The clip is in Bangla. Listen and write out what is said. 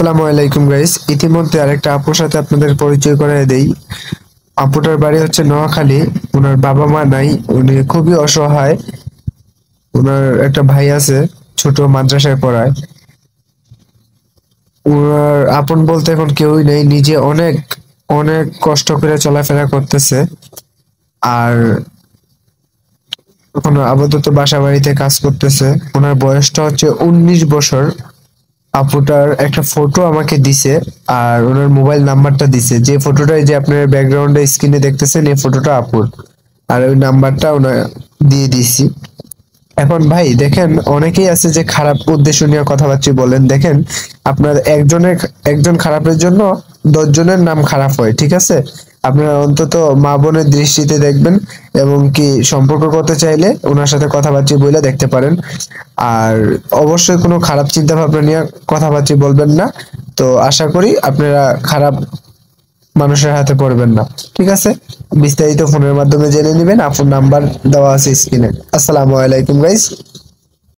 আসসালামু আলাইকুম গাইস। ইতিমধ্যে আরেকটা আপুর সাথে আপনাদের পরিচয় করিয়ে দেই। আপুটার বাড়ি হচ্ছে নোয়াখালী। ওনার বাবা মা নাই, উনি খুবই অসহায়। ওনার একটা ভাই আছে, ছোট মাদ্রাসায় পড়ায়। ওনার আপন বলতে এখন কেউই নেই, নিজে অনেক অনেক কষ্ট করে চলাফেরা করতেছে। আর এখন আপাতত বাসা বাড়িতে কাজ করতেছে। ওনার বয়সটা হচ্ছে 19 বছর। আপুটার একটা ফটো আমাকে দিছে, আর ওনার মোবাইল নাম্বারটা দিছে। যে ফটোটা এই যে আপনার ব্যাকগ্রাউন্ডে স্ক্রিনে দেখতেছেন, এই ফটোটা আপুর। আর ওই নাম্বারটা ওনার দিয়ে দিছি। এখন ভাই দেখেন, অনেকেই আছে যে খারাপ উদ্দেশ্য নিয়ে কথাবার্তা বলেন। দেখেন, আপনার একজন খারাপের জন্য 10 জনের নাম খারাপ হয়, ঠিক আছে? আপনারা অন্তত মা বোনের দৃষ্টিতে দেখবেন, এবং কি সম্পর্ক করতে চাইলে ওনার সাথে কথাবার্তা বলে দেখতে পারেন। আর অবশ্যই কোনো খারাপ চিন্তা ভাবনা নিয়ে কথাবার্তা বলবেন না। তো আশা করি আপনারা খারাপ মানুষের হাতে পড়বেন না, ঠিক আছে? বিস্তারিত ফোনের মাধ্যমে জেনে নেবেন। আপুর নাম্বার দেওয়া আছে স্ক্রিনে। আসসালামু আলাইকুম গাইস।